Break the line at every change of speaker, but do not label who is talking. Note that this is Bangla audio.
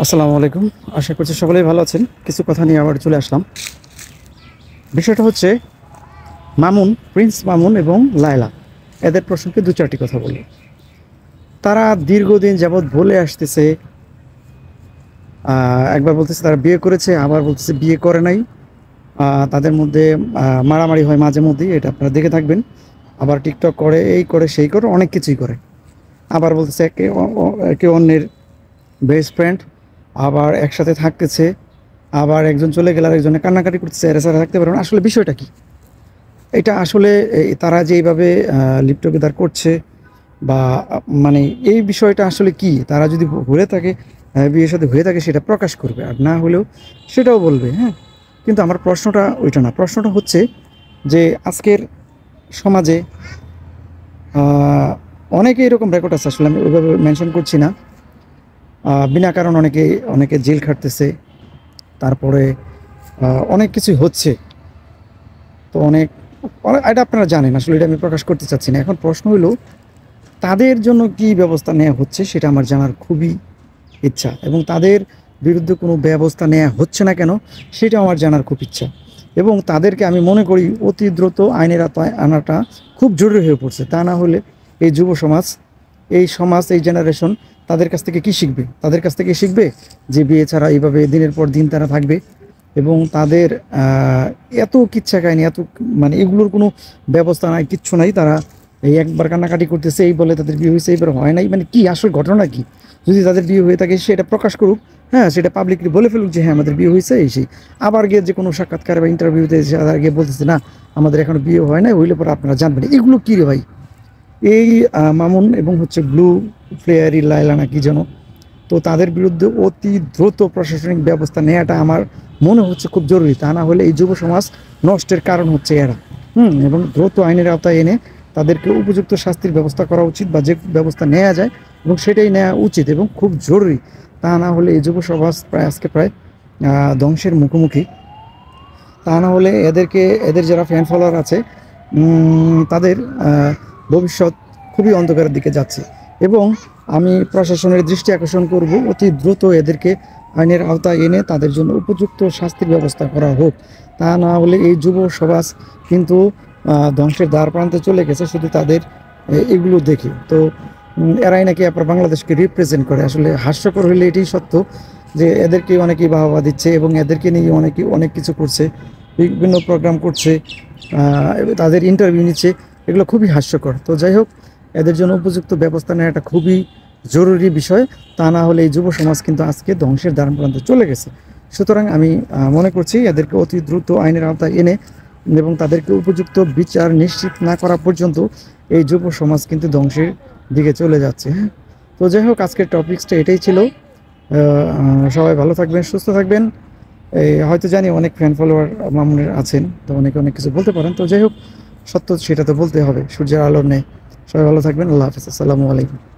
আসসালামু আলাইকুম। আশা করছি সকলেই ভালো আছেন। কিছু কথা নিয়ে আবার চলে আসলাম। বিষয়টা হচ্ছে প্রিন্স মামুন এবং লায়লা, এদের প্রসঙ্গে দু চারটি কথা বলি। তারা দীর্ঘদিন যাবৎ বলে আসতেছে, একবার বলতেছে তারা বিয়ে করেছে, আবার বলতেছে বিয়ে করে নাই। তাদের মধ্যে মারামারি হয় মাঝে মধ্যেই, এটা আপনারা দেখে থাকবেন। আবার টিকটক করে, এই করে সেই করে, অনেক কিছুই করে। আবার বলতেছে একে অন্যের বেস্ট ফ্রেন্ড, আবার একসাথে থাকতেছে। আবার একজন চলে গেলে আরেকজনে কান্নাকাটি করতেছে, এরা ছাড়া থাকতে পারবে না। আসলে বিষয়টা কি? এটা আসলে তারা যে এইভাবে লিভ টুগেদার করছে বা মানে এই বিষয়টা আসলে কি? তারা যদি হয়ে থাকে, বিয়ের সাথে হয়ে থাকে, সেটা প্রকাশ করবে, আর না হলেও সেটাও বলবে, হ্যাঁ। কিন্তু আমার প্রশ্নটা ওইটা না। প্রশ্নটা হচ্ছে যে আজকের সমাজে অনেকে এরকম রেকর্ড আছে, আসলে আমি ওইভাবে মেনশন করছি না। বিনা কারণ অনেকে অনেকে জেল খাটতেছে, তারপরে অনেক কিছুই হচ্ছে। তো এটা আপনারা জানেন, আসলে এটা আমি প্রকাশ করতে চাচ্ছি না। এখন প্রশ্ন হলো, তাদের জন্য কি ব্যবস্থা নেওয়া হচ্ছে সেটা আমার জানার খুবই ইচ্ছা, এবং তাদের বিরুদ্ধে কোনো ব্যবস্থা নেওয়া হচ্ছে না কেন সেটা আমার জানার খুব ইচ্ছা। এবং তাদেরকে আমি মনে করি অতি দ্রুত আইনের আওতায় আনাটা খুব জরুরি হয়ে পড়ছে। তা না হলে এই যুব সমাজ, এই জেনারেশন তাদের কাছ থেকে কি শিখবে? তাদের কাছ থেকে শিখবে যে বিয়ে ছাড়া এইভাবে দিনের পর দিন তারা থাকবে, এবং তাদের এত কিচ্ছা কাহিনী, এত মানে এগুলোর কোনো ব্যবস্থা নাই, কিচ্ছু নাই। তারা এই একবার কান্নাকাটি করতেছে, এই বলে তাদের বিয়ে হয়েছে, এইবার হয় নাই। মানে কি আসল ঘটনা কি? যদি তাদের বিয়ে হয়ে থাকে সেটা প্রকাশ করুক, হ্যাঁ, সেটা পাবলিকলি বলে ফেলুক যে হ্যাঁ আমাদের বিয়ে হয়েছে, এই সেই। আবার গিয়ে যে কোনো সাক্ষাৎকার বা ইন্টারভিউতে গিয়ে বলতেছে না আমাদের এখনো বিয়ে হয় নাই, হইলে পরে আপনারা জানবেন। এগুলো কী রে ভাই? এই মামুন এবং হচ্ছে ব্লু ফ্লেয়ারি লায়লা না কি যেন, তো তাদের বিরুদ্ধে অতি দ্রুত প্রশাসনিক ব্যবস্থা নেওয়াটা আমার মনে হচ্ছে খুব জরুরি। তা না হলে এই যুব সমাজ নষ্টের কারণ হচ্ছে এরা। এবং দ্রুত আইনের আওতায় এনে তাদেরকে উপযুক্ত শাস্তির ব্যবস্থা করা উচিত, বা যে ব্যবস্থা নেওয়া যায় এবং সেটাই নেওয়া উচিত এবং খুব জরুরি। তা না হলে এই যুব সমাজ আজকে প্রায় ধ্বংসের মুখোমুখি। তা না হলে এদের যারা ফ্যান ফলোয়ার আছে, তাদের ভবিষ্যৎ খুবই অন্ধকারের দিকে যাচ্ছে। এবং আমি প্রশাসনের দৃষ্টি আকর্ষণ করব, অতি দ্রুত এদেরকে আইনের আওতায় এনে তাদের জন্য উপযুক্ত শাস্তির ব্যবস্থা করা হোক। তা না হলে এই যুব সমাজ কিন্তু ধ্বংসের দ্বার প্রান্তে চলে গেছে শুধু তাদের এগুলো দেখে। তো এরাই নাকি আপনার বাংলাদেশকে রিপ্রেজেন্ট করে। আসলে হাস্যকর হলে এটাই সত্য যে এদেরকে অনেকেই বাহবা দিচ্ছে এবং এদেরকে নিয়ে অনেক কিছু করছে, বিভিন্ন প্রোগ্রাম করছে, তাদের ইন্টারভিউ নিচ্ছে। এগুলো খুবই হাস্যকর। তো যাই হোক, এদের জন্য উপযুক্ত ব্যবস্থা নেওয়াটা খুবই জরুরি বিষয়। তা না হলে এই যুব সমাজ কিন্তু আজকে ধ্বংসের দ্বারপ্রান্তে চলে গেছে। সুতরাং আমি মনে করছি এদেরকে অতি দ্রুত আইনের আওতায় এনে এবং তাদেরকে উপযুক্ত বিচার নিশ্চিত না করা পর্যন্ত এই যুব সমাজ কিন্তু ধ্বংসের দিকে চলে যাচ্ছে, হ্যাঁ। তো যাই হোক, আজকের টপিক্সটা এটাই ছিল। সবাই ভালো থাকবেন, সুস্থ থাকবেন। হয়তো জানি অনেক ফ্যান ফলোয়ার মামুনের আছেন, তো অনেকে অনেক কিছু বলতে পারেন। তো যাই হোক, সত্য সেটা তো বলতে হবে, সূর্যের আলোর নেই। সবাই ভালো থাকবেন। আল্লাহ হাফিজ। আসসালামু আলাইকুম।